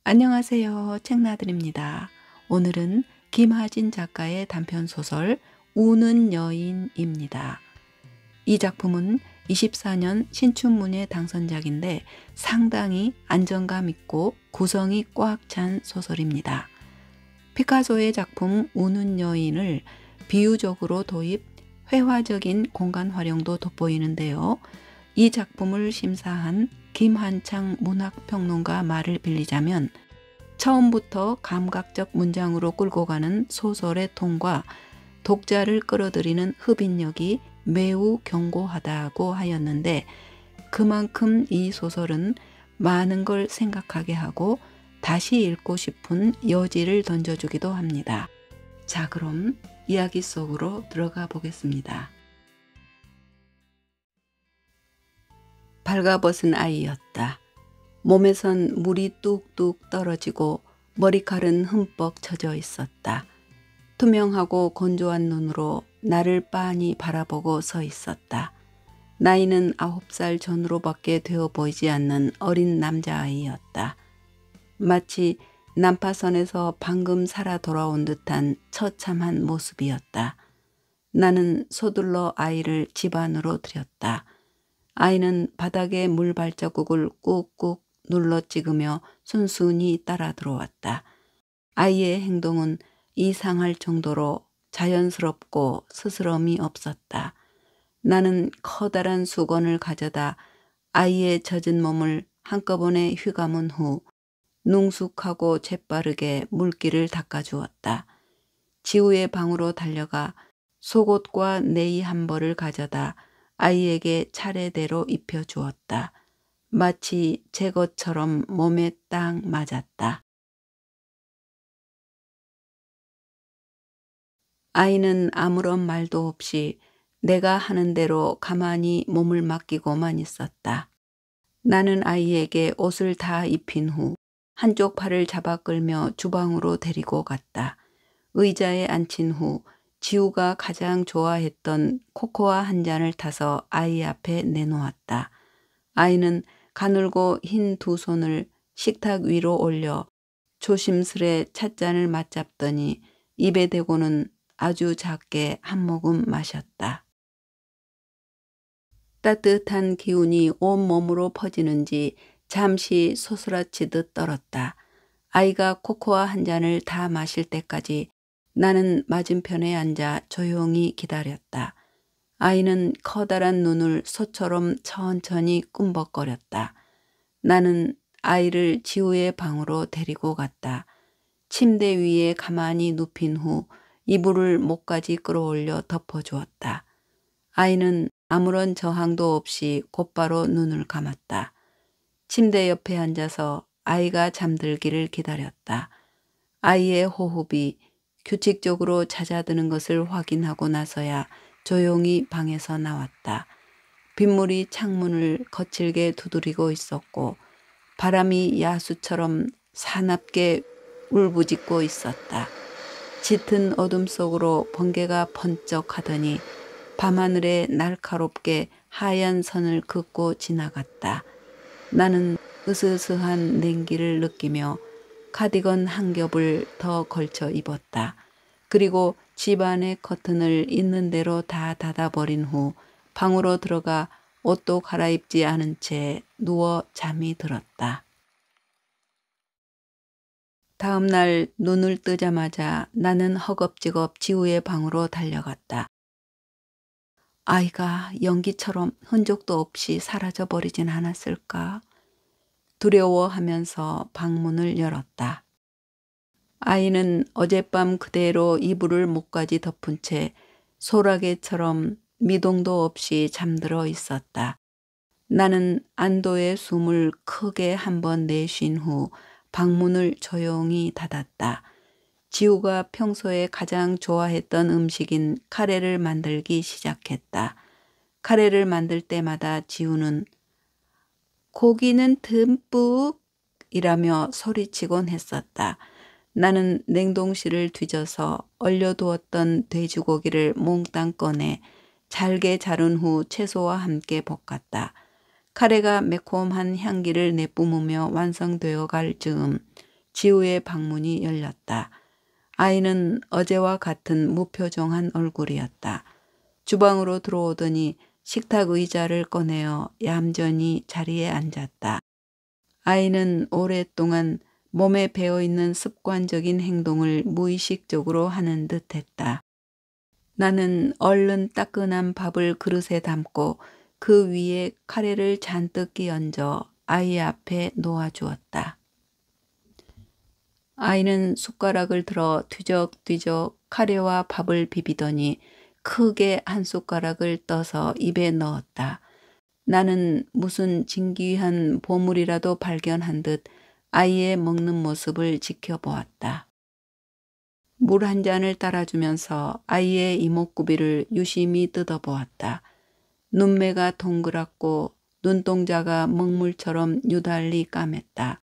안녕하세요. 책나들입니다. 오늘은 김하진 작가의 단편소설 우는 여인입니다. 이 작품은 24년 신춘문예 당선작인데 상당히 안정감 있고 구성이 꽉 찬 소설입니다. 피카소의 작품 우는 여인을 비유적으로 도입, 회화적인 공간 활용도 돋보이는데요. 이 작품을 심사한 김한창 문학평론가 말을 빌리자면 처음부터 감각적 문장으로 끌고 가는 소설의 톤과 독자를 끌어들이는 흡인력이 매우 견고하다고 하였는데 그만큼 이 소설은 많은 걸 생각하게 하고 다시 읽고 싶은 여지를 던져주기도 합니다. 자, 그럼 이야기 속으로 들어가 보겠습니다. 발가벗은 아이였다. 몸에선 물이 뚝뚝 떨어지고 머리칼은 흠뻑 젖어 있었다. 투명하고 건조한 눈으로 나를 빤히 바라보고 서 있었다. 나이는 9살 전후로밖에 되어 보이지 않는 어린 남자아이였다. 마치 난파선에서 방금 살아 돌아온 듯한 처참한 모습이었다. 나는 서둘러 아이를 집 안으로 들였다. 아이는 바닥에 물 발자국을 꾹꾹 눌러 찍으며 순순히 따라 들어왔다. 아이의 행동은 이상할 정도로 자연스럽고 스스럼이 없었다. 나는 커다란 수건을 가져다 아이의 젖은 몸을 한꺼번에 휘감은 후 능숙하고 재빠르게 물기를 닦아주었다. 지우의 방으로 달려가 속옷과 네이 한 벌을 가져다 아이에게 차례대로 입혀주었다. 마치 제 것처럼 몸에 딱 맞았다. 아이는 아무런 말도 없이 내가 하는 대로 가만히 몸을 맡기고만 있었다. 나는 아이에게 옷을 다 입힌 후 한쪽 팔을 잡아 끌며 주방으로 데리고 갔다. 의자에 앉힌 후 지우가 가장 좋아했던 코코아 한 잔을 타서 아이 앞에 내놓았다. 아이는 가늘고 흰 두 손을 식탁 위로 올려 조심스레 찻잔을 맞잡더니 입에 대고는 아주 작게 한 모금 마셨다. 따뜻한 기운이 온몸으로 퍼지는지 잠시 소스라치듯 떨었다. 아이가 코코아 한 잔을 다 마실 때까지 나는 맞은편에 앉아 조용히 기다렸다. 아이는 커다란 눈을 소처럼 천천히 꿈벅거렸다. 나는 아이를 지우의 방으로 데리고 갔다. 침대 위에 가만히 눕힌 후 이불을 목까지 끌어올려 덮어주었다. 아이는 아무런 저항도 없이 곧바로 눈을 감았다. 침대 옆에 앉아서 아이가 잠들기를 기다렸다. 아이의 호흡이 규칙적으로 잦아드는 것을 확인하고 나서야 조용히 방에서 나왔다. 빗물이 창문을 거칠게 두드리고 있었고 바람이 야수처럼 사납게 울부짖고 있었다. 짙은 어둠 속으로 번개가 번쩍하더니 밤하늘에 날카롭게 하얀 선을 긋고 지나갔다. 나는 으스스한 냉기를 느끼며 카디건 한 겹을 더 걸쳐 입었다. 그리고 집안의 커튼을 있는 대로 다 닫아버린 후 방으로 들어가 옷도 갈아입지 않은 채 누워 잠이 들었다. 다음 날 눈을 뜨자마자 나는 허겁지겁 지우의 방으로 달려갔다. 아이가 연기처럼 흔적도 없이 사라져버리진 않았을까? 두려워하면서 방문을 열었다. 아이는 어젯밤 그대로 이불을 목까지 덮은 채 소라게처럼 미동도 없이 잠들어 있었다. 나는 안도의 숨을 크게 한번 내쉰 후 방문을 조용히 닫았다. 지우가 평소에 가장 좋아했던 음식인 카레를 만들기 시작했다. 카레를 만들 때마다 지우는 고기는 듬뿍 이라며 소리치곤 했었다. 나는 냉동실을 뒤져서 얼려두었던 돼지고기를 몽땅 꺼내 잘게 자른 후 채소와 함께 볶았다. 카레가 매콤한 향기를 내뿜으며 완성되어 갈 즈음 지우의 방문이 열렸다. 아이는 어제와 같은 무표정한 얼굴이었다. 주방으로 들어오더니 식탁 의자를 꺼내어 얌전히 자리에 앉았다. 아이는 오랫동안 몸에 배어있는 습관적인 행동을 무의식적으로 하는 듯했다. 나는 얼른 따끈한 밥을 그릇에 담고 그 위에 카레를 잔뜩 끼얹어 아이 앞에 놓아주었다. 아이는 숟가락을 들어 뒤적뒤적 카레와 밥을 비비더니 크게 한 숟가락을 떠서 입에 넣었다. 나는 무슨 진귀한 보물이라도 발견한 듯 아이의 먹는 모습을 지켜보았다. 물 한 잔을 따라주면서 아이의 이목구비를 유심히 뜯어보았다. 눈매가 동그랗고 눈동자가 먹물처럼 유달리 까맸다.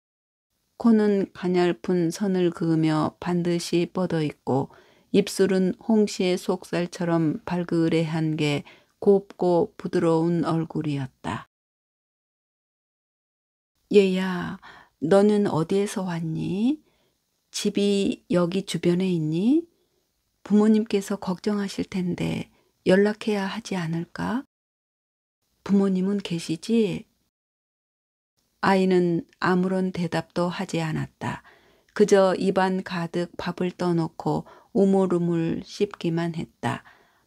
코는 가냘픈 선을 그으며 반드시 뻗어있고 입술은 홍시의 속살처럼 발그레한 게 곱고 부드러운 얼굴이었다. 얘야, 너는 어디에서 왔니? 집이 여기 주변에 있니? 부모님께서 걱정하실 텐데 연락해야 하지 않을까? 부모님은 계시지? 아이는 아무런 대답도 하지 않았다. 그저 입안 가득 밥을 떠놓고 우물우물 씹기만 했다.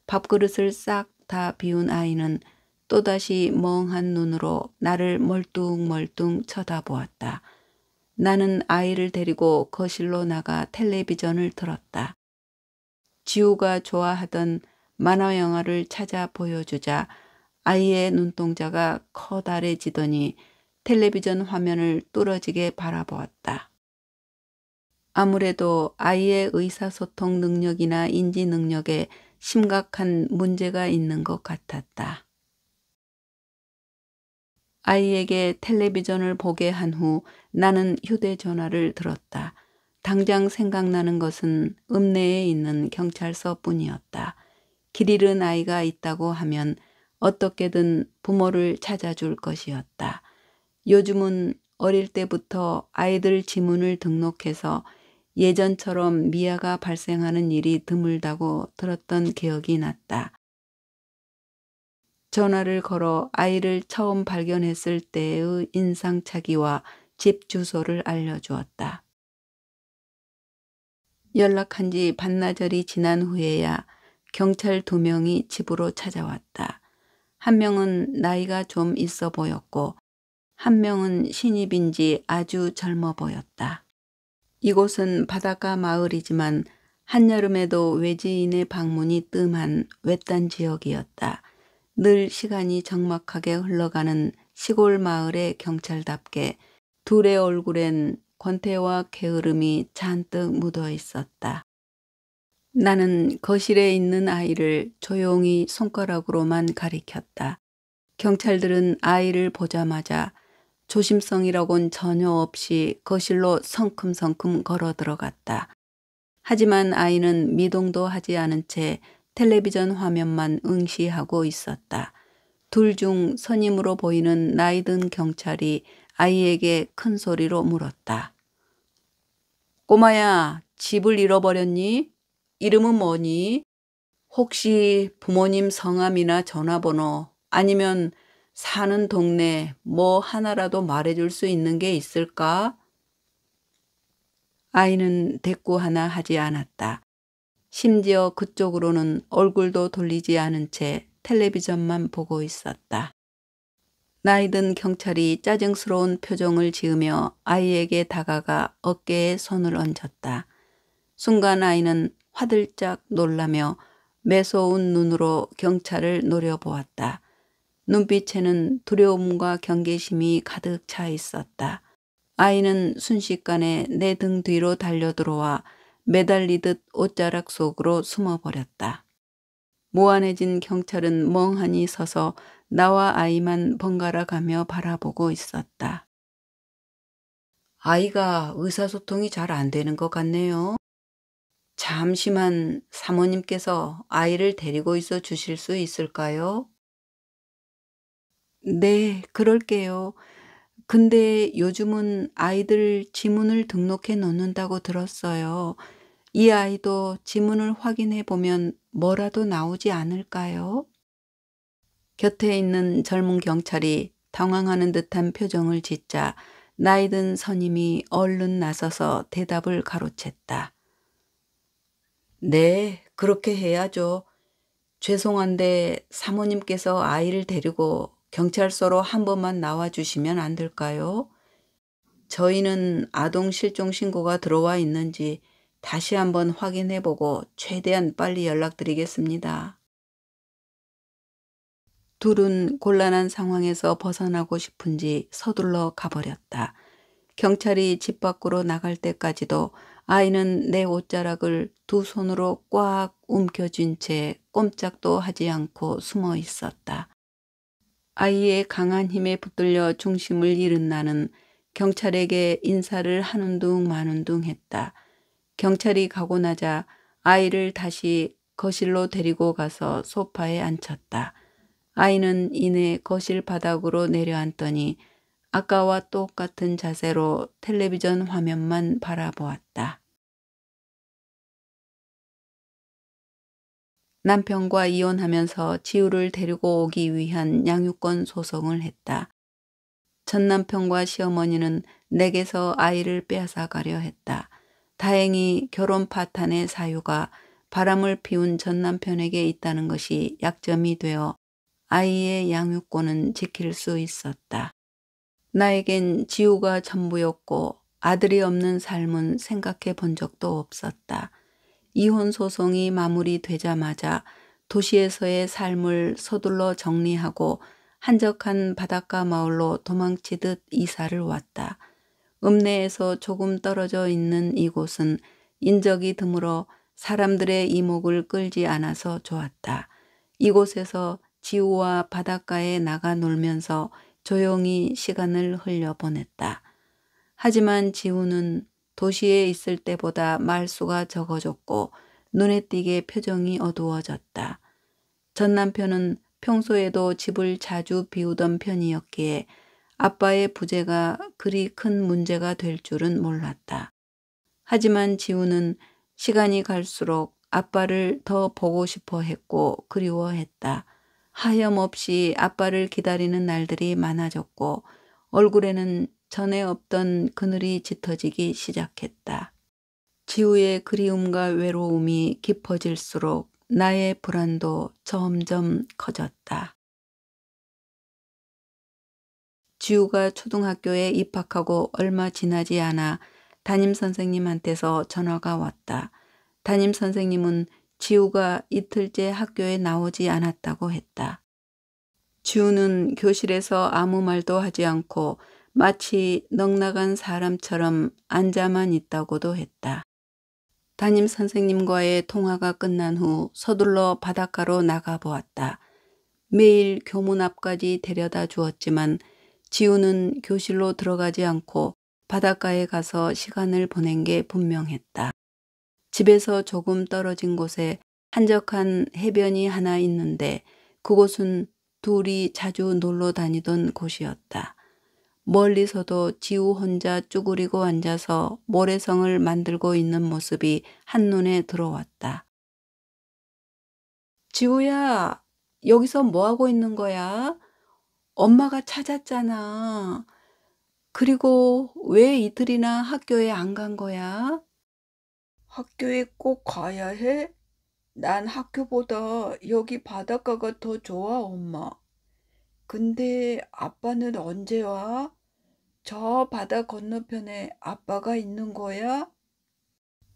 밥그릇을 싹 다 비운 아이는 또다시 멍한 눈으로 나를 멀뚱멀뚱 쳐다보았다. 나는 아이를 데리고 거실로 나가 텔레비전을 틀었다. 지우가 좋아하던 만화 영화를 찾아 보여주자 아이의 눈동자가 커다래지더니 텔레비전 화면을 뚫어지게 바라보았다. 아무래도 아이의 의사소통 능력이나 인지 능력에 심각한 문제가 있는 것 같았다. 아이에게 텔레비전을 보게 한 후 나는 휴대전화를 들었다. 당장 생각나는 것은 읍내에 있는 경찰서뿐이었다. 길 잃은 아이가 있다고 하면 어떻게든 부모를 찾아줄 것이었다. 요즘은 어릴 때부터 아이들 지문을 등록해서 예전처럼 미아가 발생하는 일이 드물다고 들었던 기억이 났다. 전화를 걸어 아이를 처음 발견했을 때의 인상착의와 집 주소를 알려주었다. 연락한 지 반나절이 지난 후에야 경찰 2명이 집으로 찾아왔다. 한 명은 나이가 좀 있어 보였고 한 명은 신입인지 아주 젊어 보였다. 이곳은 바닷가 마을이지만 한여름에도 외지인의 방문이 뜸한 외딴 지역이었다. 늘 시간이 적막하게 흘러가는 시골 마을의 경찰답게 둘의 얼굴엔 권태와 게으름이 잔뜩 묻어 있었다. 나는 거실에 있는 아이를 조용히 손가락으로만 가리켰다. 경찰들은 아이를 보자마자 조심성이라곤 전혀 없이 거실로 성큼성큼 걸어 들어갔다. 하지만 아이는 미동도 하지 않은 채 텔레비전 화면만 응시하고 있었다. 둘 중 선임으로 보이는 나이든 경찰이 아이에게 큰 소리로 물었다. 꼬마야, 집을 잃어버렸니? 이름은 뭐니? 혹시 부모님 성함이나 전화번호 아니면 사는 동네 뭐 하나라도 말해줄 수 있는 게 있을까? 아이는 대꾸 하나 하지 않았다. 심지어 그쪽으로는 얼굴도 돌리지 않은 채 텔레비전만 보고 있었다. 나이든 경찰이 짜증스러운 표정을 지으며 아이에게 다가가 어깨에 손을 얹었다. 순간 아이는 화들짝 놀라며 매서운 눈으로 경찰을 노려보았다. 눈빛에는 두려움과 경계심이 가득 차 있었다. 아이는 순식간에 내 등 뒤로 달려들어와 매달리듯 옷자락 속으로 숨어버렸다. 무안해진 경찰은 멍하니 서서 나와 아이만 번갈아 가며 바라보고 있었다. 아이가 의사소통이 잘 안 되는 것 같네요. 잠시만 사모님께서 아이를 데리고 있어 주실 수 있을까요? 네, 그럴게요. 근데 요즘은 아이들 지문을 등록해 놓는다고 들었어요. 이 아이도 지문을 확인해 보면 뭐라도 나오지 않을까요? 곁에 있는 젊은 경찰이 당황하는 듯한 표정을 짓자 나이든 선임이 얼른 나서서 대답을 가로챘다. 네, 그렇게 해야죠. 죄송한데 사모님께서 아이를 데리고 경찰서로 한 번만 나와 주시면 안 될까요? 저희는 아동 실종 신고가 들어와 있는지 다시 한번 확인해 보고 최대한 빨리 연락드리겠습니다. 둘은 곤란한 상황에서 벗어나고 싶은지 서둘러 가버렸다. 경찰이 집 밖으로 나갈 때까지도 아이는 내 옷자락을 두 손으로 꽉 움켜쥔 채 꼼짝도 하지 않고 숨어 있었다. 아이의 강한 힘에 붙들려 중심을 잃은 나는 경찰에게 인사를 하는 둥 마는 둥 했다. 경찰이 가고 나자 아이를 다시 거실로 데리고 가서 소파에 앉혔다. 아이는 이내 거실 바닥으로 내려앉더니 아까와 똑같은 자세로 텔레비전 화면만 바라보았다. 남편과 이혼하면서 지우를 데리고 오기 위한 양육권 소송을 했다. 전 남편과 시어머니는 내게서 아이를 빼앗아 가려 했다. 다행히 결혼 파탄의 사유가 바람을 피운 전 남편에게 있다는 것이 약점이 되어 아이의 양육권은 지킬 수 있었다. 나에겐 지우가 전부였고 아들이 없는 삶은 생각해 본 적도 없었다. 이혼 소송이 마무리되자마자 도시에서의 삶을 서둘러 정리하고 한적한 바닷가 마을로 도망치듯 이사를 왔다. 읍내에서 조금 떨어져 있는 이곳은 인적이 드물어 사람들의 이목을 끌지 않아서 좋았다. 이곳에서 지우와 바닷가에 나가 놀면서 조용히 시간을 흘려보냈다. 하지만 지우는 도시에 있을 때보다 말수가 적어졌고 눈에 띄게 표정이 어두워졌다. 전 남편은 평소에도 집을 자주 비우던 편이었기에 아빠의 부재가 그리 큰 문제가 될 줄은 몰랐다. 하지만 지우는 시간이 갈수록 아빠를 더 보고 싶어 했고 그리워했다. 하염없이 아빠를 기다리는 날들이 많아졌고 얼굴에는 전에 없던 그늘이 짙어지기 시작했다. 지우의 그리움과 외로움이 깊어질수록 나의 불안도 점점 커졌다. 지우가 초등학교에 입학하고 얼마 지나지 않아 담임 선생님한테서 전화가 왔다. 담임 선생님은 지우가 이틀째 학교에 나오지 않았다고 했다. 지우는 교실에서 아무 말도 하지 않고 마치 넋나간 사람처럼 앉아만 있다고도 했다. 담임 선생님과의 통화가 끝난 후 서둘러 바닷가로 나가보았다. 매일 교문 앞까지 데려다 주었지만 지우는 교실로 들어가지 않고 바닷가에 가서 시간을 보낸 게 분명했다. 집에서 조금 떨어진 곳에 한적한 해변이 하나 있는데 그곳은 둘이 자주 놀러 다니던 곳이었다. 멀리서도 지우 혼자 쭈그리고 앉아서 모래성을 만들고 있는 모습이 한눈에 들어왔다. 지우야, 여기서 뭐 하고 있는 거야? 엄마가 찾았잖아. 그리고 왜 이틀이나 학교에 안 간 거야? 학교에 꼭 가야 해? 난 학교보다 여기 바닷가가 더 좋아, 엄마. 근데 아빠는 언제 와? 저 바다 건너편에 아빠가 있는 거야?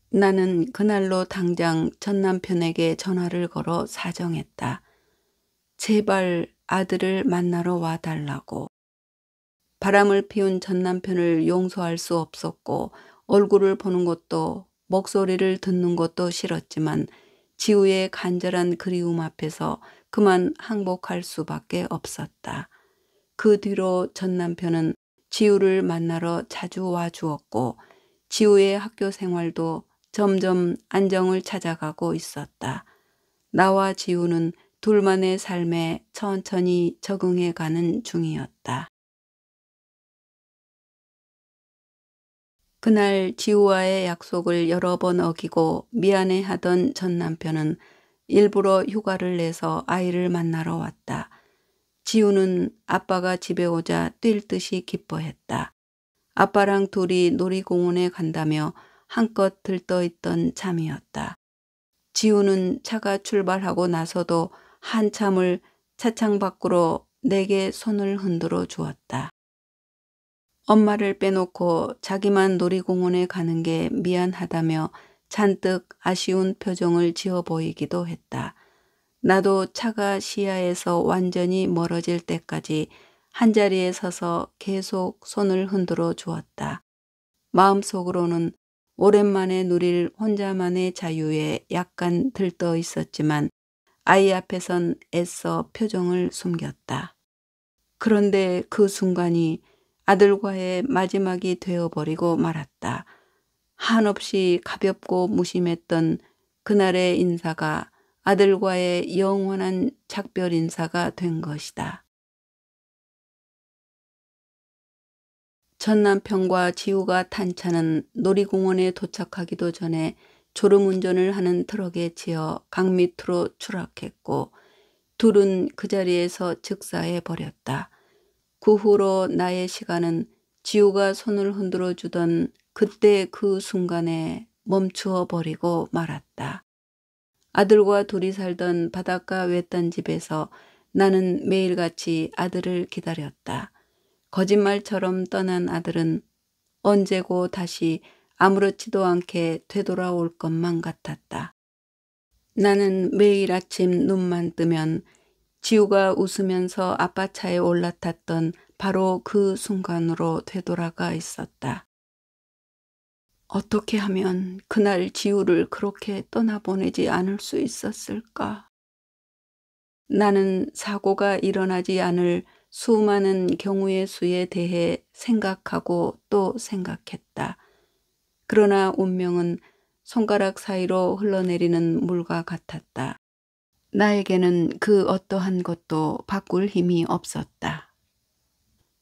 나는 그날로 당장 전 남편에게 전화를 걸어 사정했다. 제발 아들을 만나러 와달라고. 바람을 피운 전 남편을 용서할 수 없었고 얼굴을 보는 것도 목소리를 듣는 것도 싫었지만 지우의 간절한 그리움 앞에서 그만 항복할 수밖에 없었다. 그 뒤로 전 남편은 지우를 만나러 자주 와 주었고 지우의 학교 생활도 점점 안정을 찾아가고 있었다. 나와 지우는 둘만의 삶에 천천히 적응해 가는 중이었다. 그날 지우와의 약속을 여러 번 어기고 미안해하던 전 남편은 일부러 휴가를 내서 아이를 만나러 왔다. 지우는 아빠가 집에 오자 뛸 듯이 기뻐했다. 아빠랑 둘이 놀이공원에 간다며 한껏 들떠있던 참이었다. 지우는 차가 출발하고 나서도 한참을 차창 밖으로 내게 손을 흔들어 주었다. 엄마를 빼놓고 자기만 놀이공원에 가는 게 미안하다며 잔뜩 아쉬운 표정을 지어 보이기도 했다. 나도 차가 시야에서 완전히 멀어질 때까지 한자리에 서서 계속 손을 흔들어 주었다. 마음속으로는 오랜만에 누릴 혼자만의 자유에 약간 들떠 있었지만 아이 앞에선 애써 표정을 숨겼다. 그런데 그 순간이 아들과의 마지막이 되어버리고 말았다. 한없이 가볍고 무심했던 그날의 인사가 아들과의 영원한 작별 인사가 된 것이다. 전 남편과 지우가 탄 차는 놀이공원에 도착하기도 전에 졸음운전을 하는 트럭에 치여 강 밑으로 추락했고 둘은 그 자리에서 즉사해 버렸다. 그 후로 나의 시간은 지우가 손을 흔들어 주던 그때 그 순간에 멈추어 버리고 말았다. 아들과 둘이 살던 바닷가 외딴 집에서 나는 매일같이 아들을 기다렸다. 거짓말처럼 떠난 아들은 언제고 다시 아무렇지도 않게 되돌아올 것만 같았다. 나는 매일 아침 눈만 뜨면 지우가 웃으면서 아빠 차에 올라탔던 바로 그 순간으로 되돌아가 있었다. 어떻게 하면 그날 지우를 그렇게 떠나보내지 않을 수 있었을까? 나는 사고가 일어나지 않을 수많은 경우의 수에 대해 생각하고 또 생각했다. 그러나 운명은 손가락 사이로 흘러내리는 물과 같았다. 나에게는 그 어떠한 것도 바꿀 힘이 없었다.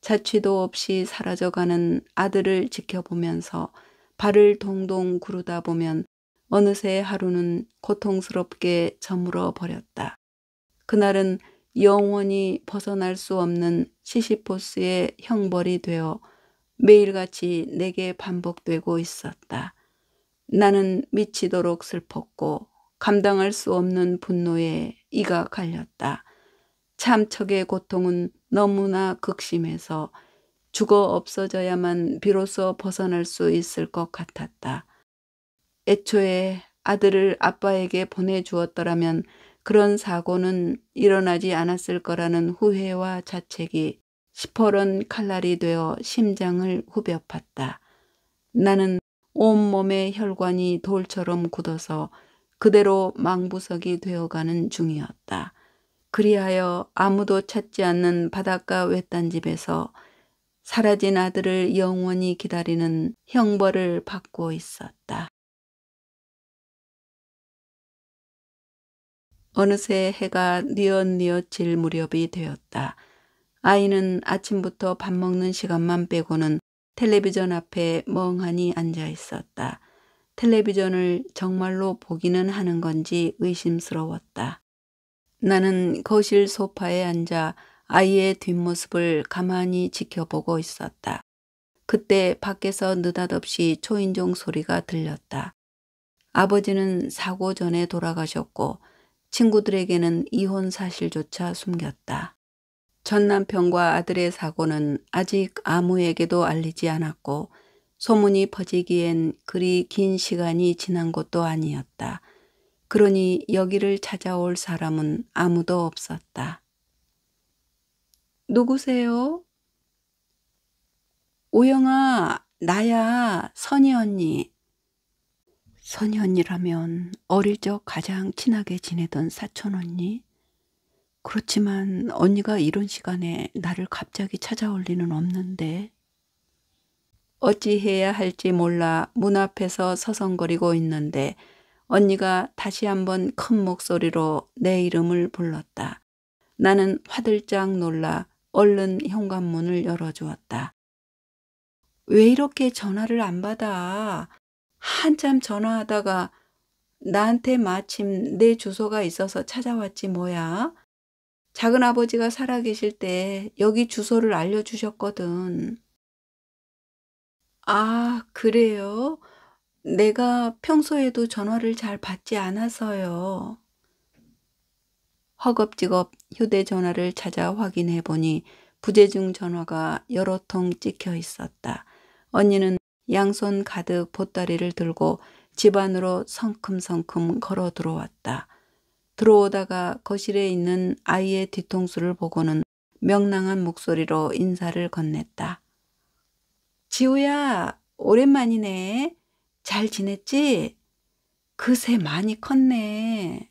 자취도 없이 사라져가는 아들을 지켜보면서 발을 동동 구르다 보면 어느새 하루는 고통스럽게 저물어 버렸다. 그날은 영원히 벗어날 수 없는 시시포스의 형벌이 되어 매일같이 내게 반복되고 있었다. 나는 미치도록 슬펐고 감당할 수 없는 분노에 이가 갈렸다. 참척의 고통은 너무나 극심해서 죽어 없어져야만 비로소 벗어날 수 있을 것 같았다. 애초에 아들을 아빠에게 보내주었더라면 그런 사고는 일어나지 않았을 거라는 후회와 자책이 시퍼런 칼날이 되어 심장을 후벼 팠다. 나는 온몸의 혈관이 돌처럼 굳어서 그대로 망부석이 되어가는 중이었다. 그리하여 아무도 찾지 않는 바닷가 외딴 집에서 사라진 아들을 영원히 기다리는 형벌을 받고 있었다. 어느새 해가 뉘엿뉘엿 질 무렵이 되었다. 아이는 아침부터 밥 먹는 시간만 빼고는 텔레비전 앞에 멍하니 앉아 있었다. 텔레비전을 정말로 보기는 하는 건지 의심스러웠다. 나는 거실 소파에 앉아 아이의 뒷모습을 가만히 지켜보고 있었다. 그때 밖에서 느닷없이 초인종 소리가 들렸다. 아버지는 사고 전에 돌아가셨고 친구들에게는 이혼 사실조차 숨겼다. 전 남편과 아들의 사고는 아직 아무에게도 알리지 않았고 소문이 퍼지기엔 그리 긴 시간이 지난 것도 아니었다. 그러니 여기를 찾아올 사람은 아무도 없었다. 누구세요? 오영아, 나야, 선희 언니. 선희 언니라면 어릴 적 가장 친하게 지내던 사촌 언니? 그렇지만 언니가 이런 시간에 나를 갑자기 찾아올 리는 없는데. 어찌해야 할지 몰라 문 앞에서 서성거리고 있는데 언니가 다시 한번 큰 목소리로 내 이름을 불렀다. 나는 화들짝 놀라 얼른 현관문을 열어주었다. 왜 이렇게 전화를 안 받아? 한참 전화하다가 나한테 마침 내 주소가 있어서 찾아왔지 뭐야? 작은아버지가 살아계실 때 여기 주소를 알려주셨거든. 아, 그래요? 내가 평소에도 전화를 잘 받지 않아서요. 허겁지겁 휴대전화를 찾아 확인해 보니 부재중 전화가 여러 통 찍혀 있었다. 언니는 양손 가득 보따리를 들고 집 안으로 성큼성큼 걸어 들어왔다. 들어오다가 거실에 있는 아이의 뒤통수를 보고는 명랑한 목소리로 인사를 건넸다. 지우야, 오랜만이네. 잘 지냈지? 그새 많이 컸네.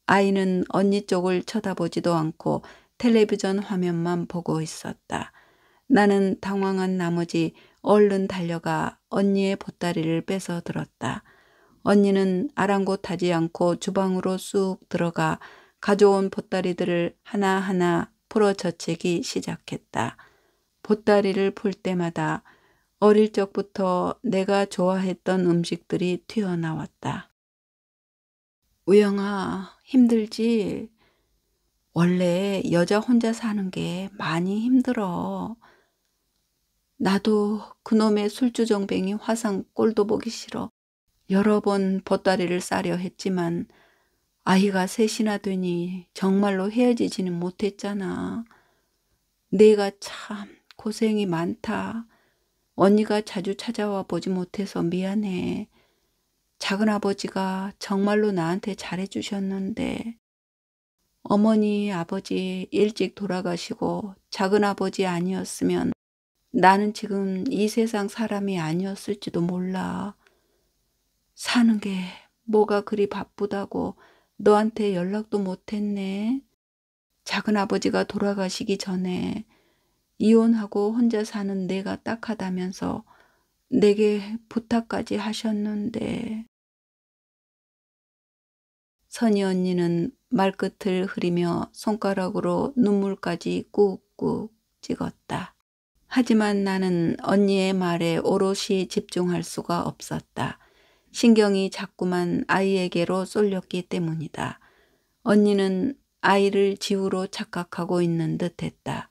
아이는 언니 쪽을 쳐다보지도 않고 텔레비전 화면만 보고 있었다. 나는 당황한 나머지 얼른 달려가 언니의 보따리를 뺏어 들었다. 언니는 아랑곳하지 않고 주방으로 쑥 들어가 가져온 보따리들을 하나하나 풀어젖히기 시작했다. 보따리를 풀 때마다 어릴 적부터 내가 좋아했던 음식들이 튀어나왔다. 우영아, 힘들지? 원래 여자 혼자 사는 게 많이 힘들어. 나도 그놈의 술주정뱅이 화상 꼴도 보기 싫어. 여러 번 보따리를 싸려 했지만 아이가 셋이나 되니 정말로 헤어지지는 못했잖아. 내가 참 고생이 많다. 언니가 자주 찾아와 보지 못해서 미안해. 작은아버지가 정말로 나한테 잘해주셨는데 어머니, 아버지 일찍 돌아가시고 작은아버지 아니었으면 나는 지금 이 세상 사람이 아니었을지도 몰라. 사는 게 뭐가 그리 바쁘다고 너한테 연락도 못했네. 작은아버지가 돌아가시기 전에 이혼하고 혼자 사는 내가 딱하다면서 내게 부탁까지 하셨는데. 선희 언니는 말끝을 흐리며 손가락으로 눈물까지 꾹꾹 찍었다. 하지만 나는 언니의 말에 오롯이 집중할 수가 없었다. 신경이 자꾸만 아이에게로 쏠렸기 때문이다. 언니는 아이를 지우로 착각하고 있는 듯했다.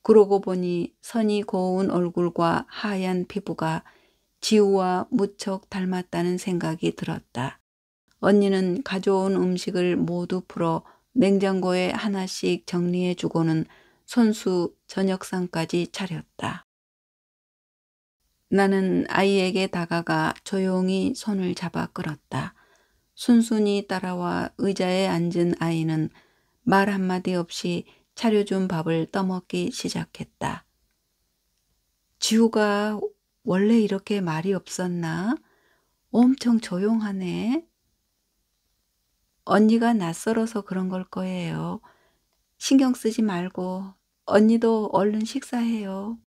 그러고 보니 선이 고운 얼굴과 하얀 피부가 지우와 무척 닮았다는 생각이 들었다. 언니는 가져온 음식을 모두 풀어 냉장고에 하나씩 정리해 주고는 손수 저녁상까지 차렸다. 나는 아이에게 다가가 조용히 손을 잡아 끌었다. 순순히 따라와 의자에 앉은 아이는 말 한마디 없이 차려준 밥을 떠먹기 시작했다. 지우가 원래 이렇게 말이 없었나? 엄청 조용하네. 언니가 낯설어서 그런 걸 거예요. 신경 쓰지 말고 언니도 얼른 식사해요.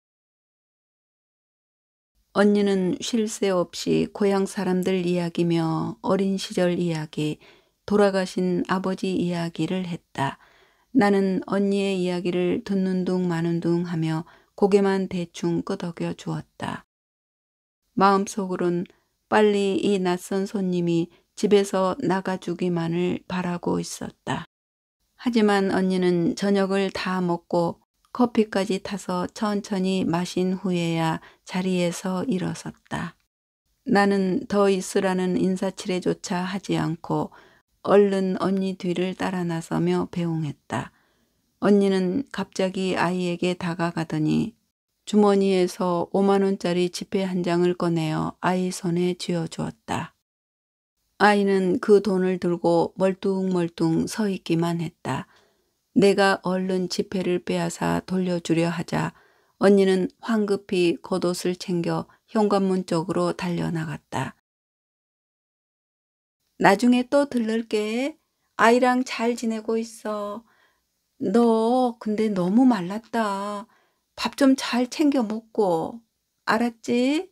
언니는 쉴 새 없이 고향 사람들 이야기며 어린 시절 이야기, 돌아가신 아버지 이야기를 했다. 나는 언니의 이야기를 듣는 둥 마는 둥 하며 고개만 대충 끄덕여 주었다. 마음속으론 빨리 이 낯선 손님이 집에서 나가주기만을 바라고 있었다. 하지만 언니는 저녁을 다 먹고 커피까지 타서 천천히 마신 후에야 자리에서 일어섰다. 나는 더 있으라는 인사치레조차 하지 않고 얼른 언니 뒤를 따라 나서며 배웅했다. 언니는 갑자기 아이에게 다가가더니 주머니에서 5만 원짜리 지폐 한 장을 꺼내어 아이 손에 쥐어주었다. 아이는 그 돈을 들고 멀뚱멀뚱 서 있기만 했다. 내가 얼른 지폐를 빼앗아 돌려주려 하자 언니는 황급히 겉옷을 챙겨 현관문 쪽으로 달려나갔다. 나중에 또 들를게. 아이랑 잘 지내고 있어. 너 근데 너무 말랐다. 밥 좀 잘 챙겨 먹고. 알았지?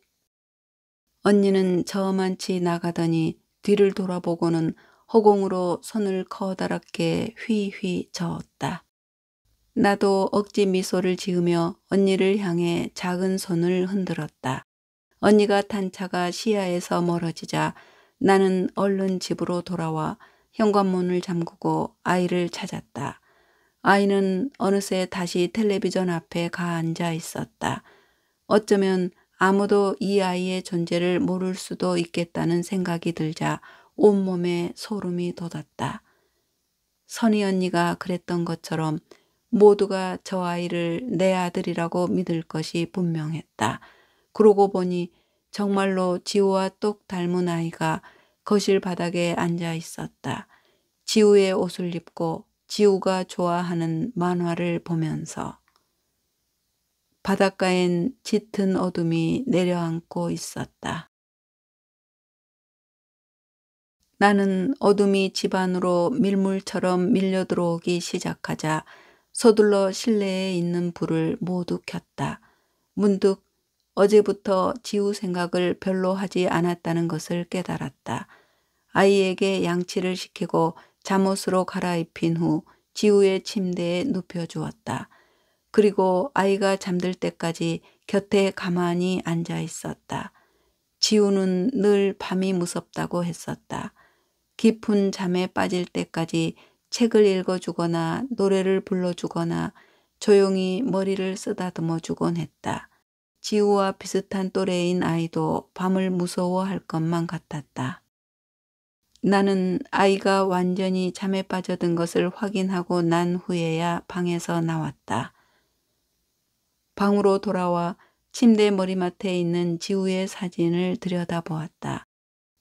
언니는 저만치 나가더니 뒤를 돌아보고는 허공으로 손을 커다랗게 휘휘 저었다. 나도 억지 미소를 지으며 언니를 향해 작은 손을 흔들었다. 언니가 탄 차가 시야에서 멀어지자 나는 얼른 집으로 돌아와 현관문을 잠그고 아이를 찾았다. 아이는 어느새 다시 텔레비전 앞에 가앉아 있었다. 어쩌면 아무도 이 아이의 존재를 모를 수도 있겠다는 생각이 들자 온몸에 소름이 돋았다. 선희 언니가 그랬던 것처럼 모두가 저 아이를 내 아들이라고 믿을 것이 분명했다. 그러고 보니 정말로 지우와 똑 닮은 아이가 거실 바닥에 앉아 있었다. 지우의 옷을 입고 지우가 좋아하는 만화를 보면서. 바닷가엔 짙은 어둠이 내려앉고 있었다. 나는 어둠이 집 안으로 밀물처럼 밀려 들어오기 시작하자 서둘러 실내에 있는 불을 모두 켰다. 문득 어제부터 지우 생각을 별로 하지 않았다는 것을 깨달았다. 아이에게 양치를 시키고 잠옷으로 갈아입힌 후 지우의 침대에 눕혀주었다. 그리고 아이가 잠들 때까지 곁에 가만히 앉아 있었다. 지우는 늘 밤이 무섭다고 했었다. 깊은 잠에 빠질 때까지 책을 읽어주거나 노래를 불러주거나 조용히 머리를 쓰다듬어 주곤 했다. 지우와 비슷한 또래인 아이도 밤을 무서워할 것만 같았다. 나는 아이가 완전히 잠에 빠져든 것을 확인하고 난 후에야 방에서 나왔다. 방으로 돌아와 침대 머리맡에 있는 지우의 사진을 들여다보았다.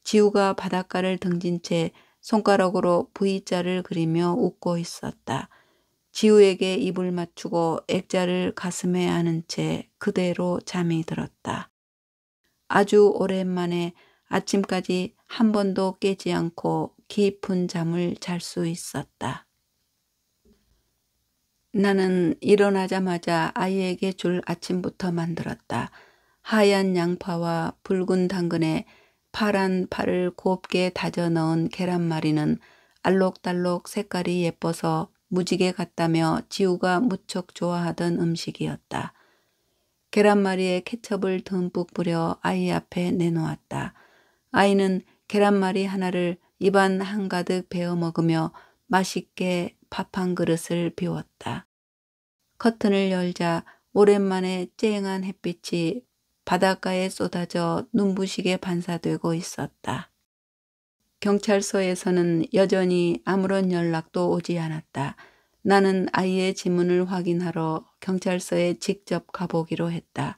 지우가 바닷가를 등진 채 손가락으로 V자를 그리며 웃고 있었다. 지우에게 입을 맞추고 액자를 가슴에 안은 채 그대로 잠이 들었다. 아주 오랜만에 아침까지 한 번도 깨지 않고 깊은 잠을 잘 수 있었다. 나는 일어나자마자 아이에게 줄 아침부터 만들었다. 하얀 양파와 붉은 당근에 파란 파를 곱게 다져 넣은 계란말이는 알록달록 색깔이 예뻐서 무지개 같다며 지우가 무척 좋아하던 음식이었다. 계란말이에 케첩을 듬뿍 뿌려 아이 앞에 내놓았다. 아이는 계란말이 하나를 입안 한가득 베어 먹으며 맛있게 밥 한 그릇을 비웠다. 커튼을 열자 오랜만에 쨍한 햇빛이 바닷가에 쏟아져 눈부시게 반사되고 있었다. 경찰서에서는 여전히 아무런 연락도 오지 않았다. 나는 아이의 지문을 확인하러 경찰서에 직접 가보기로 했다.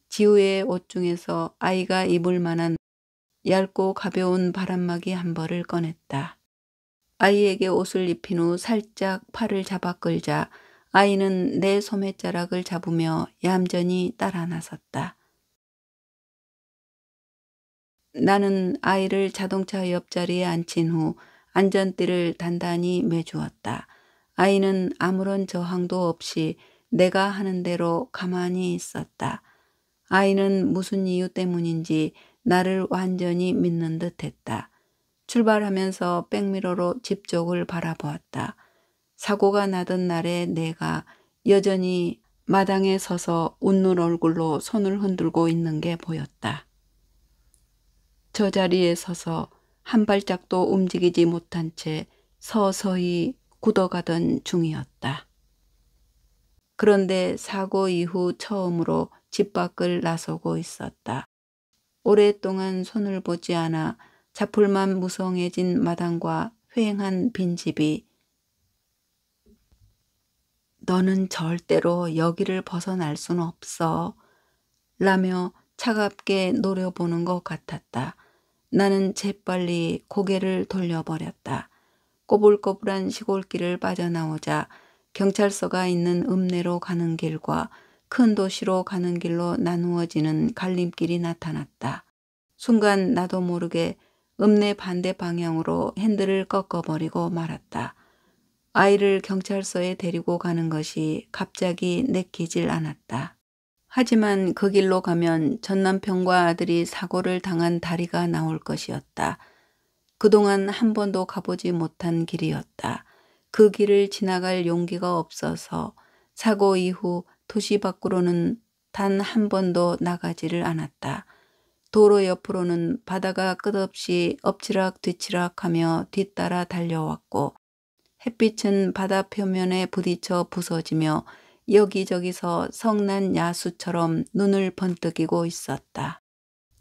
지우의 옷 중에서 아이가 입을 만한 얇고 가벼운 바람막이 한 벌을 꺼냈다. 아이에게 옷을 입힌 후 살짝 팔을 잡아 끌자 아이는 내 소매자락을 잡으며 얌전히 따라 나섰다. 나는 아이를 자동차 옆자리에 앉힌 후 안전띠를 단단히 매주었다. 아이는 아무런 저항도 없이 내가 하는 대로 가만히 있었다. 아이는 무슨 이유 때문인지 나를 완전히 믿는 듯했다. 출발하면서 백미러로 집 쪽을 바라보았다. 사고가 나던 날에 내가 여전히 마당에 서서 웃는 얼굴로 손을 흔들고 있는 게 보였다. 저 자리에 서서 한 발짝도 움직이지 못한 채 서서히 굳어가던 중이었다. 그런데 사고 이후 처음으로 집 밖을 나서고 있었다. 오랫동안 손을 보지 않아 자풀만 무성해진 마당과 휑한 빈집이 너는 절대로 여기를 벗어날 순 없어 라며 차갑게 노려보는 것 같았다. 나는 재빨리 고개를 돌려버렸다. 꼬불꼬불한 시골길을 빠져나오자 경찰서가 있는 읍내로 가는 길과 큰 도시로 가는 길로 나누어지는 갈림길이 나타났다. 순간 나도 모르게 읍내 반대 방향으로 핸들을 꺾어버리고 말았다. 아이를 경찰서에 데리고 가는 것이 갑자기 내키질 않았다. 하지만 그 길로 가면 전 남편과 아들이 사고를 당한 다리가 나올 것이었다. 그동안 한 번도 가보지 못한 길이었다. 그 길을 지나갈 용기가 없어서 사고 이후 도시 밖으로는 단 한 번도 나가지를 않았다. 도로 옆으로는 바다가 끝없이 엎치락 뒤치락하며 뒤따라 달려왔고 햇빛은 바다 표면에 부딪혀 부서지며 여기저기서 성난 야수처럼 눈을 번뜩이고 있었다.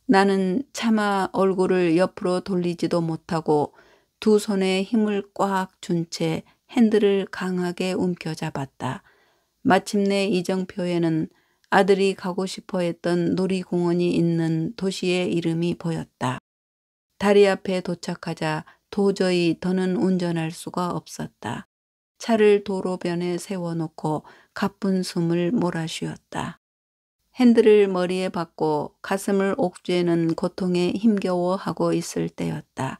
나는 차마 얼굴을 옆으로 돌리지도 못하고 두 손에 힘을 꽉 준 채 핸들을 강하게 움켜잡았다. 마침내 이정표에는 아들이 가고 싶어 했던 놀이공원이 있는 도시의 이름이 보였다. 다리 앞에 도착하자 도저히 더는 운전할 수가 없었다. 차를 도로변에 세워놓고 가쁜 숨을 몰아쉬었다. 핸들을 머리에 박고 가슴을 옥죄는 고통에 힘겨워하고 있을 때였다.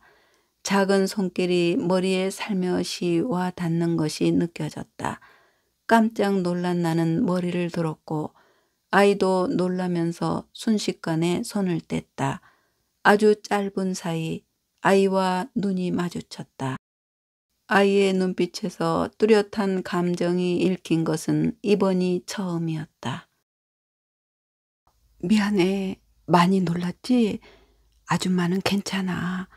작은 손길이 머리에 살며시 와 닿는 것이 느껴졌다. 깜짝 놀란 나는 머리를 들었고 아이도 놀라면서 순식간에 손을 뗐다. 아주 짧은 사이 아이와 눈이 마주쳤다. 아이의 눈빛에서 뚜렷한 감정이 읽힌 것은 이번이 처음이었다. 미안해. 많이 놀랐지? 아줌마는 괜찮아.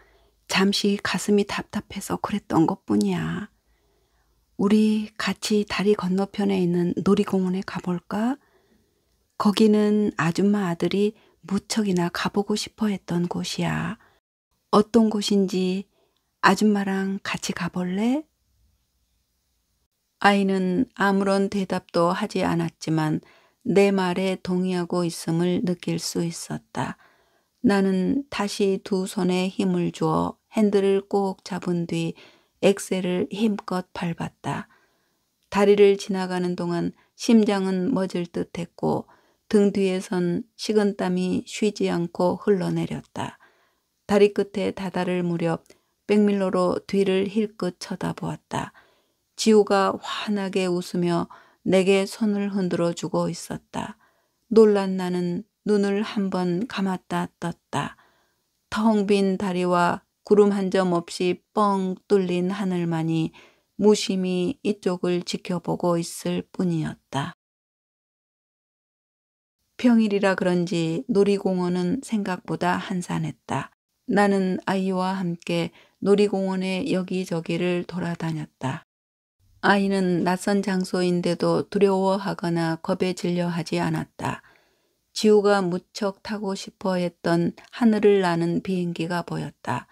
잠시 가슴이 답답해서 그랬던 것뿐이야. 우리 같이 다리 건너편에 있는 놀이공원에 가볼까? 거기는 아줌마 아들이 무척이나 가보고 싶어 했던 곳이야. 어떤 곳인지 아줌마랑 같이 가볼래? 아이는 아무런 대답도 하지 않았지만 내 말에 동의하고 있음을 느낄 수 있었다. 나는 다시 두 손에 힘을 주어 핸들을 꼭 잡은 뒤 엑셀을 힘껏 밟았다. 다리를 지나가는 동안 심장은 멎을 듯했고 등 뒤에선 식은땀이 쉬지 않고 흘러내렸다. 다리 끝에 다다를 무렵 백밀러로 뒤를 힐끗 쳐다보았다. 지우가 환하게 웃으며 내게 손을 흔들어 주고 있었다. 놀란 나는 눈을 한번 감았다 떴다. 텅 빈 다리와 구름 한 점 없이 뻥 뚫린 하늘만이 무심히 이쪽을 지켜보고 있을 뿐이었다. 평일이라 그런지 놀이공원은 생각보다 한산했다. 나는 아이와 함께 놀이공원의 여기저기를 돌아다녔다. 아이는 낯선 장소인데도 두려워하거나 겁에 질려 하지 않았다. 지우가 무척 타고 싶어 했던 하늘을 나는 비행기가 보였다.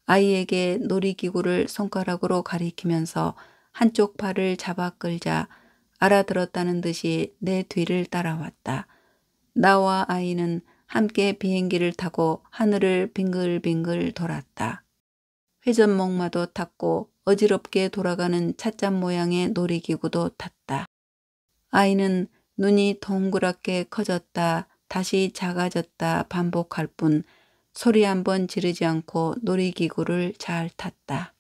아이에게 놀이기구를 손가락으로 가리키면서 한쪽 팔을 잡아 끌자 알아들었다는 듯이 내 뒤를 따라왔다. 나와 아이는 함께 비행기를 타고 하늘을 빙글빙글 돌았다. 회전목마도 탔고 어지럽게 돌아가는 찻잔 모양의 놀이기구도 탔다. 아이는 눈이 동그랗게 커졌다 다시 작아졌다 반복할 뿐 소리 한번 지르지 않고 놀이기구를 잘 탔다.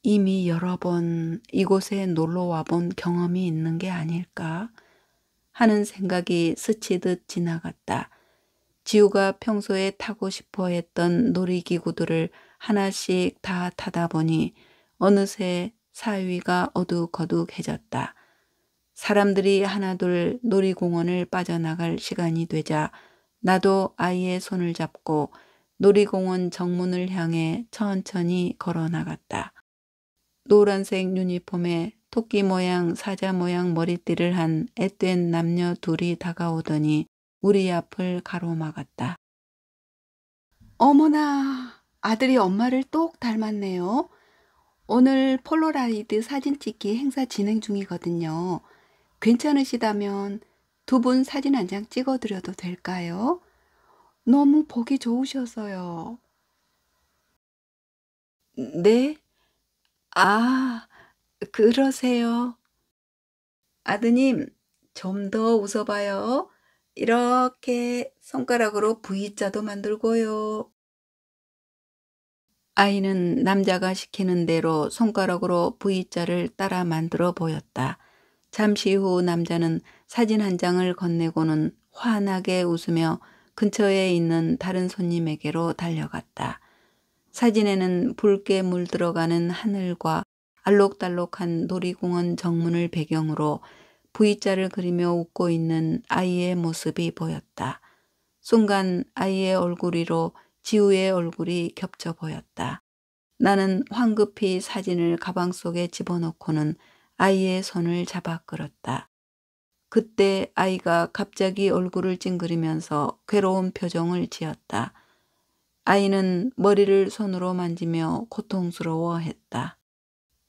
이미 여러 번 이곳에 놀러 와본 경험이 있는 게 아닐까 하는 생각이 스치듯 지나갔다. 지우가 평소에 타고 싶어 했던 놀이기구들을 하나씩 다 타다 보니 어느새 사위가 어둑어둑해졌다. 사람들이 하나둘 놀이공원을 빠져나갈 시간이 되자 나도 아이의 손을 잡고 놀이공원 정문을 향해 천천히 걸어 나갔다. 노란색 유니폼에 토끼 모양 사자 모양 머리띠를 한 앳된 남녀 둘이 다가오더니 우리 앞을 가로막았다. 어머나, 아들이 엄마를 똑 닮았네요. 오늘 폴라로이드 사진 찍기 행사 진행 중이거든요. 괜찮으시다면 두 분 사진 한 장 찍어드려도 될까요? 너무 보기 좋으셔서요. 네? 아, 그러세요. 아드님, 좀 더 웃어봐요. 이렇게 손가락으로 V자도 만들고요. 아이는 남자가 시키는 대로 손가락으로 V자를 따라 만들어 보였다. 잠시 후 남자는 사진 한 장을 건네고는 환하게 웃으며 근처에 있는 다른 손님에게로 달려갔다. 사진에는 붉게 물들어가는 하늘과 알록달록한 놀이공원 정문을 배경으로 V자를 그리며 웃고 있는 아이의 모습이 보였다. 순간 아이의 얼굴 위로 지우의 얼굴이 겹쳐 보였다. 나는 황급히 사진을 가방 속에 집어넣고는 아이의 손을 잡아 끌었다. 그때 아이가 갑자기 얼굴을 찡그리면서 괴로운 표정을 지었다. 아이는 머리를 손으로 만지며 고통스러워했다.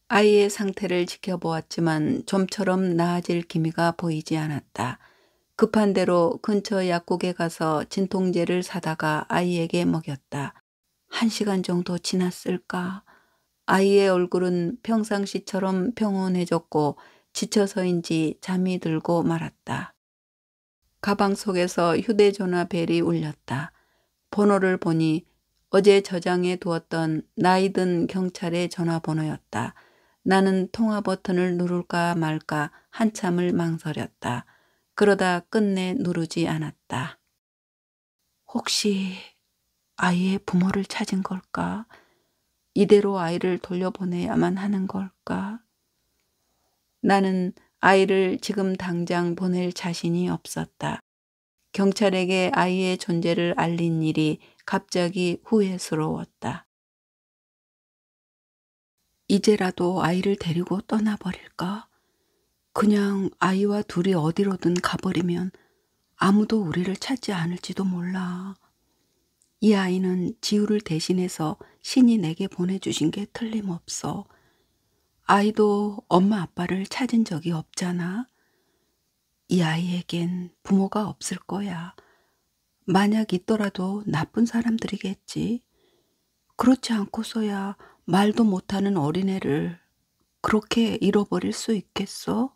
아이의 상태를 지켜보았지만 좀처럼 나아질 기미가 보이지 않았다. 급한 대로 근처 약국에 가서 진통제를 사다가 아이에게 먹였다. 1시간 정도 지났을까? 아이의 얼굴은 평상시처럼 평온해졌고 지쳐서인지 잠이 들고 말았다. 가방 속에서 휴대전화 벨이 울렸다. 번호를 보니 어제 저장해 두었던 나이든 경찰의 전화번호였다. 나는 통화 버튼을 누를까 말까 한참을 망설였다. 그러다 끝내 누르지 않았다. 혹시 아이의 부모를 찾은 걸까? 이대로 아이를 돌려보내야만 하는 걸까? 나는 아이를 지금 당장 보낼 자신이 없었다. 경찰에게 아이의 존재를 알린 일이 갑자기 후회스러웠다. 이제라도 아이를 데리고 떠나버릴까? 그냥 아이와 둘이 어디로든 가버리면 아무도 우리를 찾지 않을지도 몰라. 이 아이는 지우를 대신해서 신이 내게 보내주신 게 틀림없어. 아이도 엄마 아빠를 찾은 적이 없잖아. 이 아이에겐 부모가 없을 거야. 만약 있더라도 나쁜 사람들이겠지. 그렇지 않고서야 말도 못하는 어린애를 그렇게 잃어버릴 수 있겠어?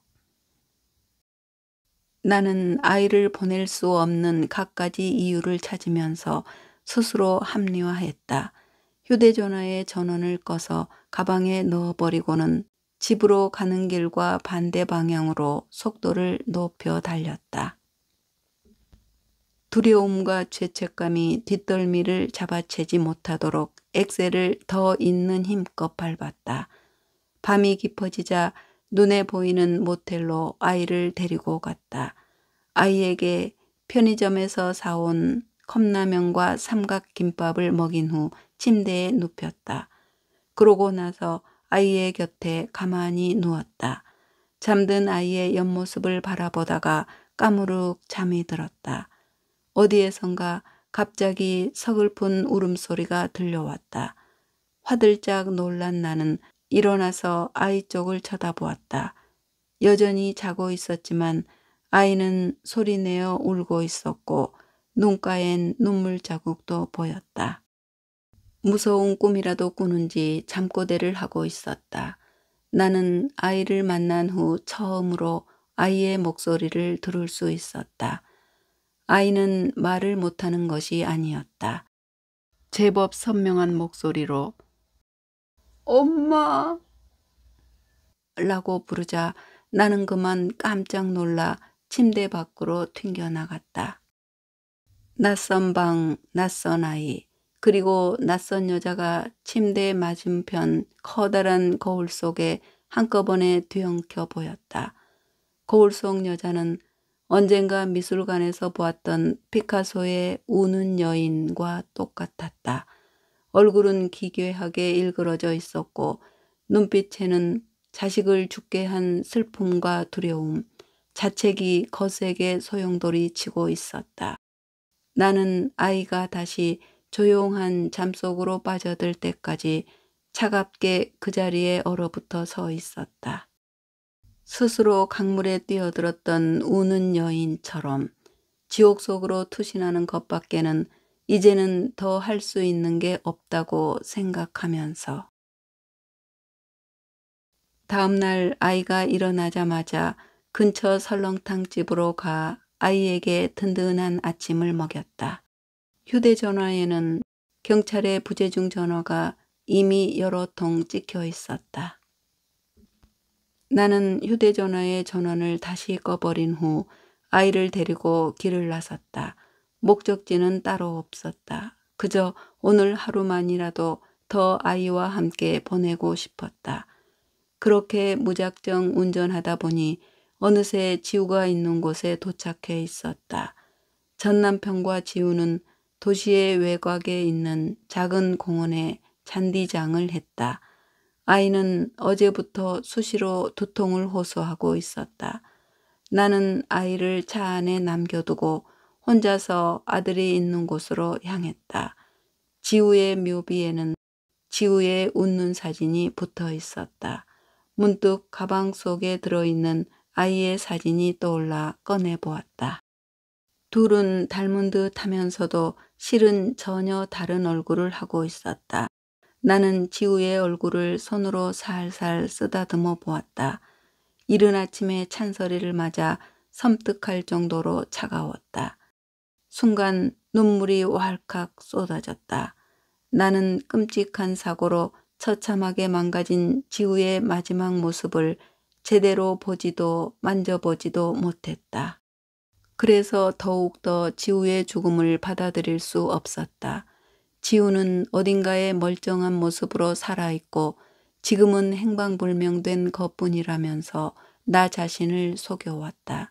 나는 아이를 보낼 수 없는 갖가지 이유를 찾으면서 스스로 합리화했다. 휴대전화의 전원을 꺼서 가방에 넣어버리고는 집으로 가는 길과 반대 방향으로 속도를 높여 달렸다. 두려움과 죄책감이 뒷덜미를 잡아채지 못하도록 엑셀을 더 있는 힘껏 밟았다. 밤이 깊어지자 눈에 보이는 모텔로 아이를 데리고 갔다. 아이에게 편의점에서 사온 컵라면과 삼각김밥을 먹인 후 침대에 눕혔다. 그러고 나서 아이의 곁에 가만히 누웠다. 잠든 아이의 옆모습을 바라보다가 까무룩 잠이 들었다. 어디에선가 갑자기 서글픈 울음소리가 들려왔다. 화들짝 놀란 나는 일어나서 아이 쪽을 쳐다보았다. 여전히 자고 있었지만 아이는 소리내어 울고 있었고 눈가엔 눈물 자국도 보였다. 무서운 꿈이라도 꾸는지 잠꼬대를 하고 있었다. 나는 아이를 만난 후 처음으로 아이의 목소리를 들을 수 있었다. 아이는 말을 못하는 것이 아니었다. 제법 선명한 목소리로 엄마 라고 부르자 나는 그만 깜짝 놀라 침대 밖으로 튕겨나갔다. 낯선 방, 낯선 아이, 그리고 낯선 여자가 침대 맞은편 커다란 거울 속에 한꺼번에 뒤엉켜 보였다. 거울 속 여자는 언젠가 미술관에서 보았던 피카소의 우는 여인과 똑같았다. 얼굴은 기괴하게 일그러져 있었고 눈빛에는 자식을 죽게 한 슬픔과 두려움, 자책이 거세게 소용돌이 치고 있었다. 나는 아이가 다시 조용한 잠속으로 빠져들 때까지 차갑게 그 자리에 얼어붙어 서 있었다. 스스로 강물에 뛰어들었던 우는 여인처럼 지옥 속으로 투신하는 것밖에는 이제는 더 할 수 있는 게 없다고 생각하면서 다음 날 아이가 일어나자마자 근처 설렁탕 집으로 가 아이에게 든든한 아침을 먹였다. 휴대전화에는 경찰의 부재중 전화가 이미 여러 통 찍혀 있었다. 나는 휴대전화의 전원을 다시 꺼버린 후 아이를 데리고 길을 나섰다. 목적지는 따로 없었다. 그저 오늘 하루만이라도 더 아이와 함께 보내고 싶었다. 그렇게 무작정 운전하다 보니 어느새 지우가 있는 곳에 도착해 있었다. 전 남편과 지우는 도시의 외곽에 있는 작은 공원에 잔디장을 했다. 아이는 어제부터 수시로 두통을 호소하고 있었다. 나는 아이를 차 안에 남겨두고 혼자서 아들이 있는 곳으로 향했다. 지우의 묘비에는 지우의 웃는 사진이 붙어 있었다. 문득 가방 속에 들어있는 아이의 사진이 떠올라 꺼내보았다. 둘은 닮은 듯 하면서도 실은 전혀 다른 얼굴을 하고 있었다. 나는 지우의 얼굴을 손으로 살살 쓰다듬어 보았다. 이른 아침에 찬소리를 맞아 섬뜩할 정도로 차가웠다. 순간 눈물이 왈칵 쏟아졌다. 나는 끔찍한 사고로 처참하게 망가진 지우의 마지막 모습을 제대로 보지도 만져보지도 못했다. 그래서 더욱더 지우의 죽음을 받아들일 수 없었다. 지우는 어딘가에 멀쩡한 모습으로 살아있고 지금은 행방불명된 것뿐이라면서 나 자신을 속여왔다.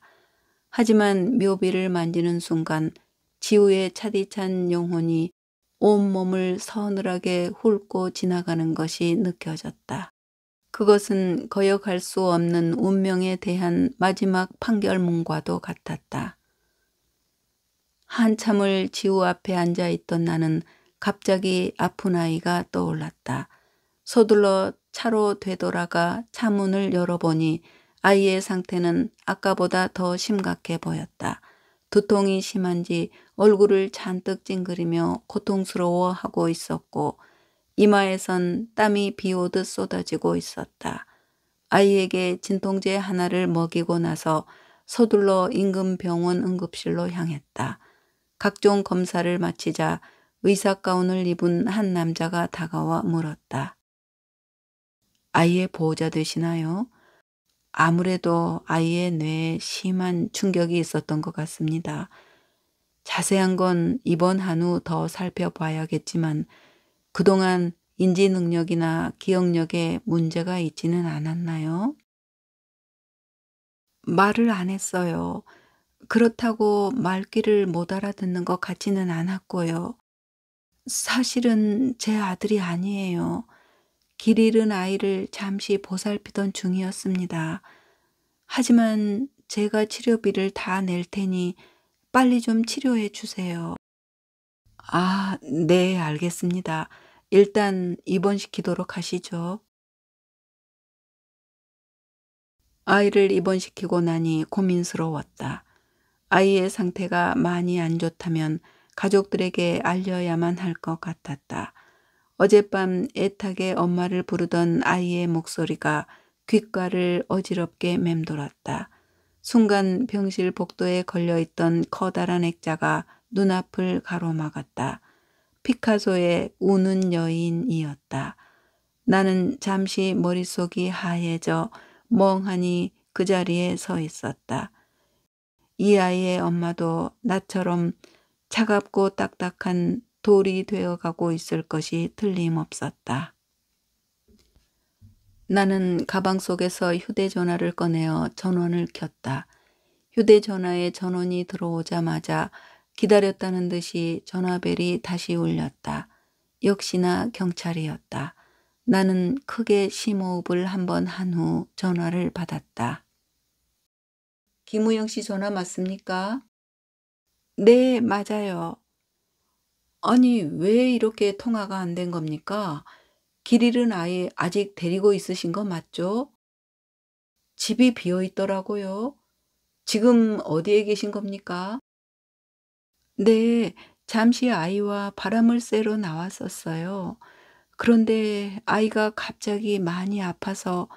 하지만 묘비를 만지는 순간 지우의 차디찬 영혼이 온몸을 서늘하게 훑고 지나가는 것이 느껴졌다. 그것은 거역할 수 없는 운명에 대한 마지막 판결문과도 같았다. 한참을 지우 앞에 앉아있던 나는 갑자기 아픈 아이가 떠올랐다. 서둘러 차로 되돌아가 차문을 열어보니 아이의 상태는 아까보다 더 심각해 보였다. 두통이 심한지 얼굴을 잔뜩 찡그리며 고통스러워하고 있었고 이마에선 땀이 비 오듯 쏟아지고 있었다. 아이에게 진통제 하나를 먹이고 나서 서둘러 인근 병원 응급실로 향했다. 각종 검사를 마치자 의사 가운을 입은 한 남자가 다가와 물었다. 아이의 보호자 되시나요? 아무래도 아이의 뇌에 심한 충격이 있었던 것 같습니다. 자세한 건 입원한 후 더 살펴봐야겠지만 그동안 인지 능력이나 기억력에 문제가 있지는 않았나요? 말을 안 했어요. 그렇다고 말귀를 못 알아듣는 것 같지는 않았고요. 사실은 제 아들이 아니에요. 길 잃은 아이를 잠시 보살피던 중이었습니다. 하지만 제가 치료비를 다 낼 테니 빨리 좀 치료해 주세요. 아, 네, 알겠습니다. 일단 입원시키도록 하시죠. 아이를 입원시키고 나니 고민스러웠다. 아이의 상태가 많이 안 좋다면 가족들에게 알려야만 할 것 같았다. 어젯밤 애타게 엄마를 부르던 아이의 목소리가 귓가를 어지럽게 맴돌았다. 순간 병실 복도에 걸려있던 커다란 액자가 눈앞을 가로막았다. 피카소의 우는 여인이었다. 나는 잠시 머릿속이 하얘져 멍하니 그 자리에 서 있었다. 이 아이의 엄마도 나처럼 차갑고 딱딱한 돌이 되어가고 있을 것이 틀림없었다. 나는 가방 속에서 휴대전화를 꺼내어 전원을 켰다. 휴대전화에 전원이 들어오자마자 기다렸다는 듯이 전화벨이 다시 울렸다. 역시나 경찰이었다. 나는 크게 심호흡을 한번 한 후 전화를 받았다. 김우영 씨 전화 맞습니까? 네, 맞아요. 아니, 왜 이렇게 통화가 안 된 겁니까? 길 잃은 아이 아직 데리고 있으신 거 맞죠? 집이 비어 있더라고요. 지금 어디에 계신 겁니까? 네, 잠시 아이와 바람을 쐬러 나왔었어요. 그런데 아이가 갑자기 많이 아파서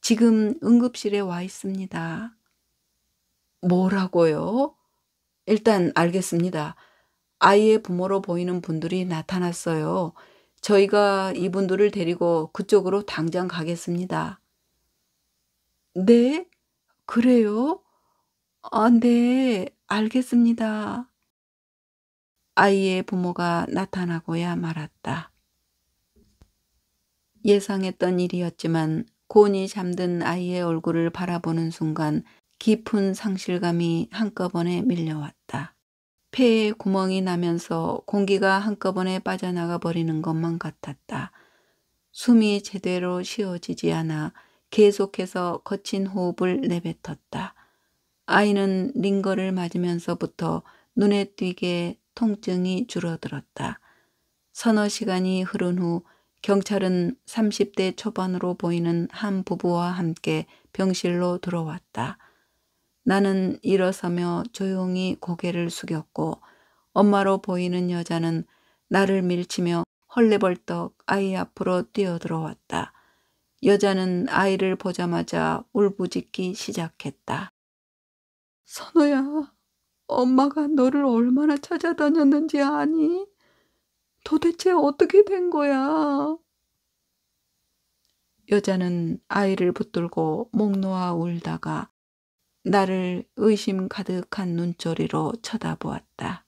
지금 응급실에 와 있습니다. 뭐라고요? 일단 알겠습니다. 아이의 부모로 보이는 분들이 나타났어요. 저희가 이분들을 데리고 그쪽으로 당장 가겠습니다. 네? 그래요? 아, 네, 알겠습니다. 아이의 부모가 나타나고야 말았다. 예상했던 일이었지만 곤히 잠든 아이의 얼굴을 바라보는 순간 깊은 상실감이 한꺼번에 밀려왔다. 폐에 구멍이 나면서 공기가 한꺼번에 빠져나가 버리는 것만 같았다. 숨이 제대로 쉬어지지 않아 계속해서 거친 호흡을 내뱉었다. 아이는 링거를 맞으면서부터 눈에 띄게 통증이 줄어들었다. 서너 시간이 흐른 후 경찰은 30대 초반으로 보이는 한 부부와 함께 병실로 들어왔다. 나는 일어서며 조용히 고개를 숙였고 엄마로 보이는 여자는 나를 밀치며 헐레벌떡 아이 앞으로 뛰어들어왔다. 여자는 아이를 보자마자 울부짖기 시작했다. 선호야, 엄마가 너를 얼마나 찾아다녔는지 아니? 도대체 어떻게 된 거야? 여자는 아이를 붙들고 목 놓아 울다가 나를 의심 가득한 눈초리로 쳐다보았다.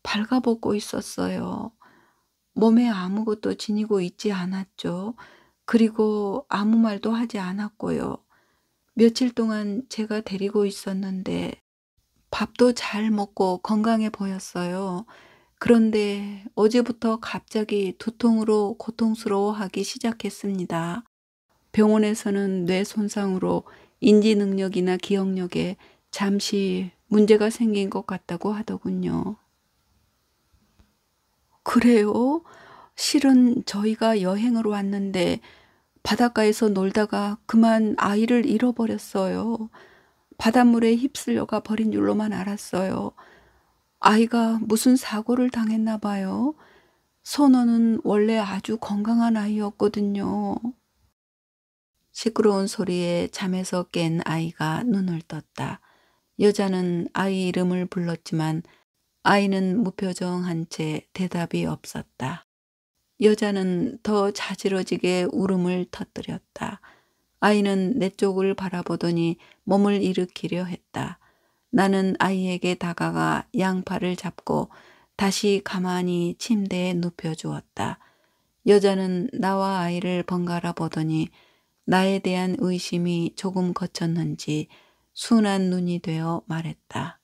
발가벗고 있었어요. 몸에 아무것도 지니고 있지 않았죠. 그리고 아무 말도 하지 않았고요. 며칠 동안 제가 데리고 있었는데 밥도 잘 먹고 건강해 보였어요. 그런데 어제부터 갑자기 두통으로 고통스러워하기 시작했습니다. 병원에서는 뇌 손상으로 인지 능력이나 기억력에 잠시 문제가 생긴 것 같다고 하더군요. 그래요? 실은 저희가 여행을 왔는데 바닷가에서 놀다가 그만 아이를 잃어버렸어요. 바닷물에 휩쓸려가 버린 줄로만 알았어요. 아이가 무슨 사고를 당했나 봐요. 선호는 원래 아주 건강한 아이였거든요. 시끄러운 소리에 잠에서 깬 아이가 눈을 떴다. 여자는 아이 이름을 불렀지만 아이는 무표정한 채 대답이 없었다. 여자는 더 자지러지게 울음을 터뜨렸다. 아이는 내 쪽을 바라보더니 몸을 일으키려 했다. 나는 아이에게 다가가 양팔을 잡고 다시 가만히 침대에 눕혀주었다. 여자는 나와 아이를 번갈아 보더니 나에 대한 의심이 조금 거쳤는지 순한 눈이 되어 말했다.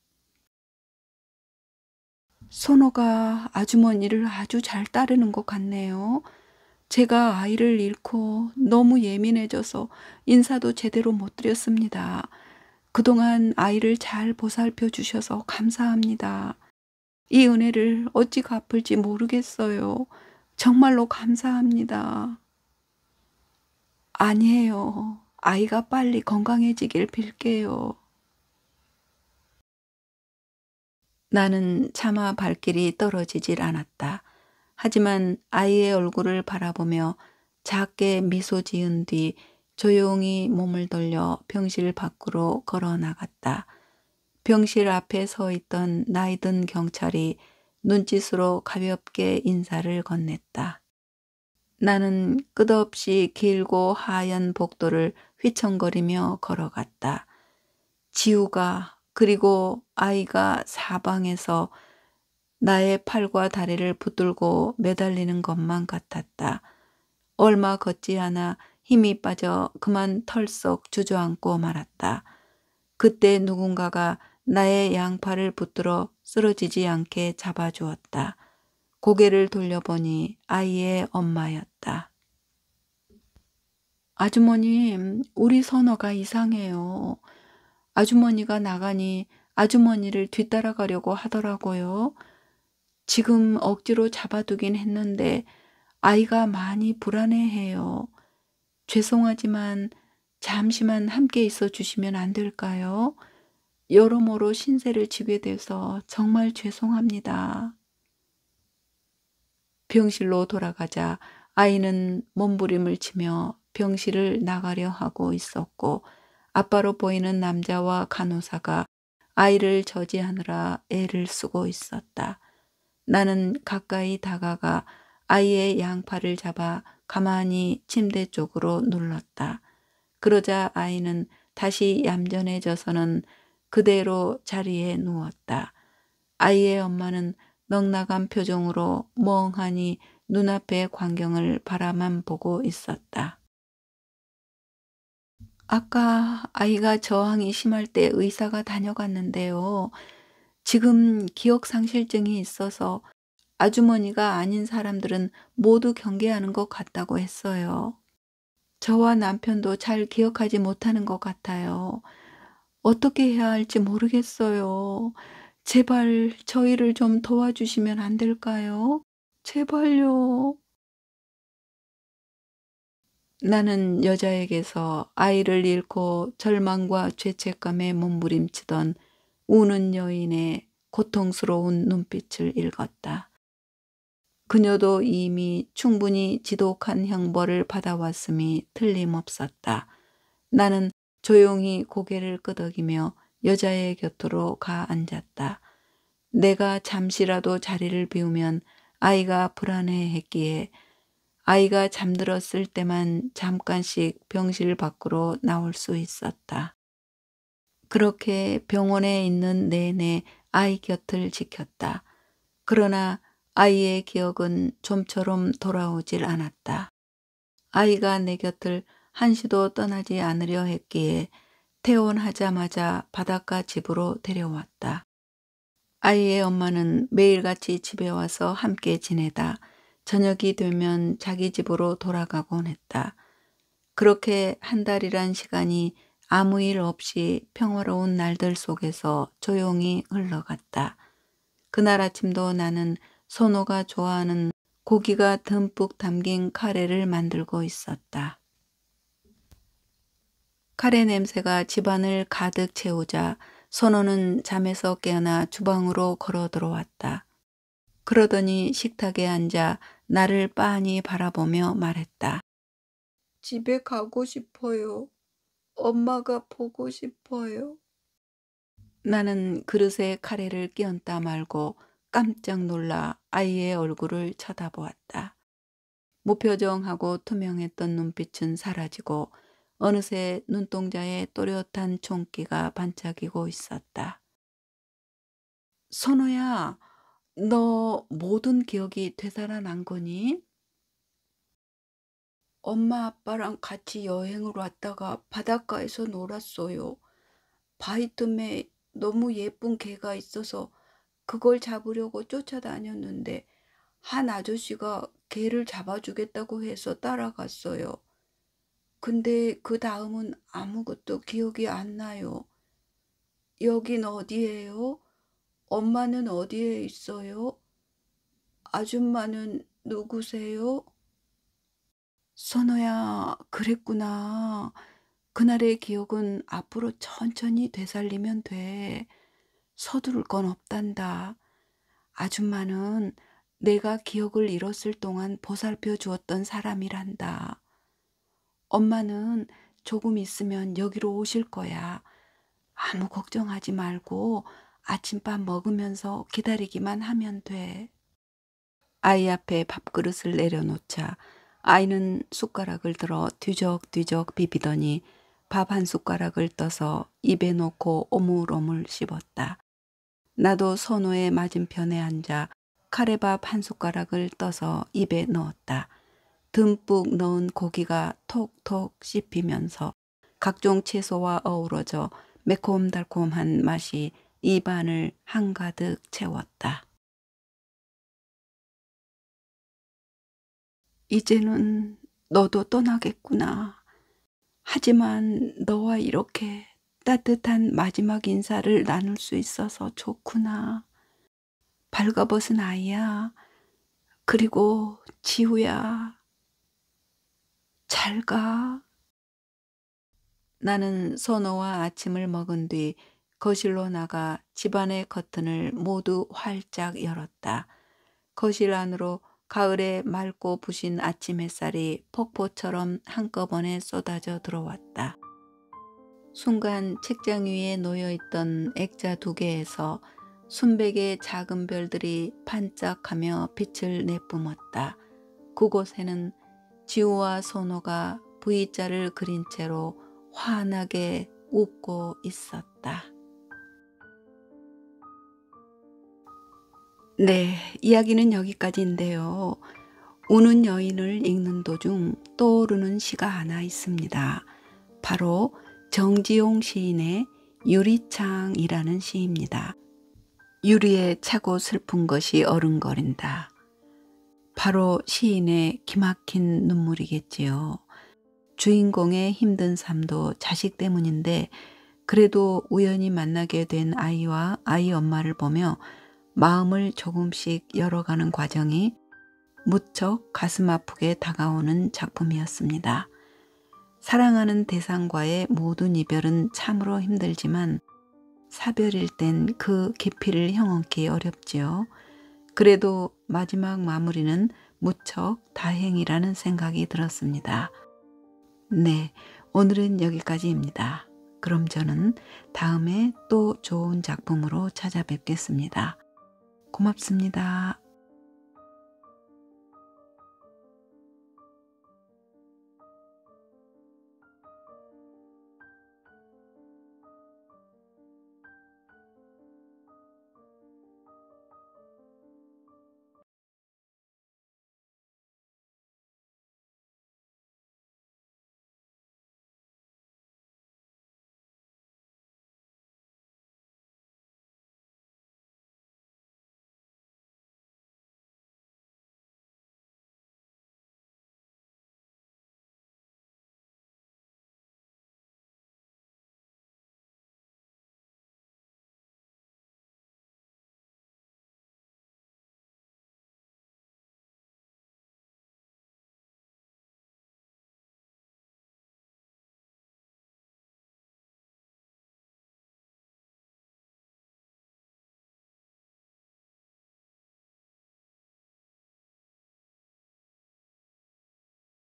선호가 아주머니를 아주 잘 따르는 것 같네요. 제가 아이를 잃고 너무 예민해져서 인사도 제대로 못 드렸습니다. 그동안 아이를 잘 보살펴 주셔서 감사합니다. 이 은혜를 어찌 갚을지 모르겠어요. 정말로 감사합니다. 아니에요. 아이가 빨리 건강해지길 빌게요. 나는 차마 발길이 떨어지질 않았다. 하지만 아이의 얼굴을 바라보며 작게 미소 지은 뒤 조용히 몸을 돌려 병실 밖으로 걸어 나갔다. 병실 앞에 서 있던 나이든 경찰이 눈짓으로 가볍게 인사를 건넸다. 나는 끝없이 길고 하얀 복도를 휘청거리며 걸어갔다. 지우가 그리고 아이가 사방에서 나의 팔과 다리를 붙들고 매달리는 것만 같았다. 얼마 걷지 않아 힘이 빠져 그만 털썩 주저앉고 말았다. 그때 누군가가 나의 양팔을 붙들어 쓰러지지 않게 잡아주었다. 고개를 돌려보니 아이의 엄마였다. 아주머님, 우리 선호가 이상해요. 아주머니가 나가니 아주머니를 뒤따라가려고 하더라고요. 지금 억지로 잡아두긴 했는데 아이가 많이 불안해해요. 죄송하지만 잠시만 함께 있어 주시면 안 될까요? 여러모로 신세를 지게 돼서 정말 죄송합니다. 병실로 돌아가자 아이는 몸부림을 치며 병실을 나가려 하고 있었고 아빠로 보이는 남자와 간호사가 아이를 저지하느라 애를 쓰고 있었다. 나는 가까이 다가가 아이의 양팔을 잡아 가만히 침대 쪽으로 눌렀다. 그러자 아이는 다시 얌전해져서는 그대로 자리에 누웠다. 아이의 엄마는 넉나간 표정으로 멍하니 눈앞의 광경을 바라만 보고 있었다. 아까 아이가 저항이 심할 때 의사가 다녀갔는데요. 지금 기억상실증이 있어서 아주머니가 아닌 사람들은 모두 경계하는 것 같다고 했어요. 저와 남편도 잘 기억하지 못하는 것 같아요. 어떻게 해야 할지 모르겠어요. 제발 저희를 좀 도와주시면 안 될까요? 제발요. 나는 여자에게서 아이를 잃고 절망과 죄책감에 몸부림치던 우는 여인의 고통스러운 눈빛을 읽었다. 그녀도 이미 충분히 지독한 형벌을 받아왔음이 틀림없었다. 나는 조용히 고개를 끄덕이며 여자의 곁으로 가 앉았다. 내가 잠시라도 자리를 비우면 아이가 불안해했기에 아이가 잠들었을 때만 잠깐씩 병실 밖으로 나올 수 있었다. 그렇게 병원에 있는 내내 아이 곁을 지켰다. 그러나 아이의 기억은 좀처럼 돌아오질 않았다. 아이가 내 곁을 한시도 떠나지 않으려 했기에 퇴원하자마자 바닷가 집으로 데려왔다. 아이의 엄마는 매일같이 집에 와서 함께 지내다 저녁이 되면 자기 집으로 돌아가곤 했다. 그렇게 한 달이란 시간이 아무 일 없이 평화로운 날들 속에서 조용히 흘러갔다. 그날 아침도 나는 선호가 좋아하는 고기가 듬뿍 담긴 카레를 만들고 있었다. 카레 냄새가 집안을 가득 채우자 선호는 잠에서 깨어나 주방으로 걸어 들어왔다. 그러더니 식탁에 앉아 나를 빤히 바라보며 말했다. 집에 가고 싶어요. 엄마가 보고 싶어요. 나는 그릇에 카레를 끼얹다 말고 깜짝 놀라 아이의 얼굴을 쳐다보았다. 무표정하고 투명했던 눈빛은 사라지고 어느새 눈동자에 또렷한 총기가 반짝이고 있었다. 선호야, 너 모든 기억이 되살아난 거니? 엄마 아빠랑 같이 여행을 왔다가 바닷가에서 놀았어요. 바위 틈에 너무 예쁜 개가 있어서 그걸 잡으려고 쫓아다녔는데 한 아저씨가 개를 잡아주겠다고 해서 따라갔어요. 근데 그 다음은 아무것도 기억이 안 나요. 여긴 어디예요? 엄마는 어디에 있어요? 아줌마는 누구세요? 선호야, 그랬구나. 그날의 기억은 앞으로 천천히 되살리면 돼. 서두를 건 없단다. 아줌마는 내가 기억을 잃었을 동안 보살펴 주었던 사람이란다. 엄마는 조금 있으면 여기로 오실 거야. 아무 걱정하지 말고 아침밥 먹으면서 기다리기만 하면 돼. 아이 앞에 밥그릇을 내려놓자 아이는 숟가락을 들어 뒤적뒤적 비비더니 밥 한 숟가락을 떠서 입에 넣고 오물오물 씹었다. 나도 선호의 맞은편에 앉아 카레밥 한 숟가락을 떠서 입에 넣었다. 듬뿍 넣은 고기가 톡톡 씹히면서 각종 채소와 어우러져 매콤달콤한 맛이 입안을 한가득 채웠다. 이제는 너도 떠나겠구나. 하지만 너와 이렇게 따뜻한 마지막 인사를 나눌 수 있어서 좋구나. 발가벗은 아이야. 그리고 지우야. 잘 가. 나는 선호와 아침을 먹은 뒤 거실로 나가 집안의 커튼을 모두 활짝 열었다. 거실 안으로 가을에 맑고 부신 아침 햇살이 폭포처럼 한꺼번에 쏟아져 들어왔다. 순간 책장 위에 놓여있던 액자 두 개에서 순백의 작은 별들이 반짝하며 빛을 내뿜었다. 그곳에는 지우와 선호가 V자를 그린 채로 환하게 웃고 있었다. 네, 이야기는 여기까지인데요. 우는 여인을 읽는 도중 떠오르는 시가 하나 있습니다. 바로 정지용 시인의 유리창이라는 시입니다. 유리에 차고 슬픈 것이 어른거린다. 바로 시인의 기막힌 눈물이겠지요. 주인공의 힘든 삶도 자식 때문인데 그래도 우연히 만나게 된 아이와 아이 엄마를 보며 마음을 조금씩 열어가는 과정이 무척 가슴 아프게 다가오는 작품이었습니다. 사랑하는 대상과의 모든 이별은 참으로 힘들지만 사별일 땐 그 깊이를 형언기 어렵지요. 그래도 마지막 마무리는 무척 다행이라는 생각이 들었습니다. 네, 오늘은 여기까지입니다. 그럼 저는 다음에 또 좋은 작품으로 찾아뵙겠습니다. 고맙습니다.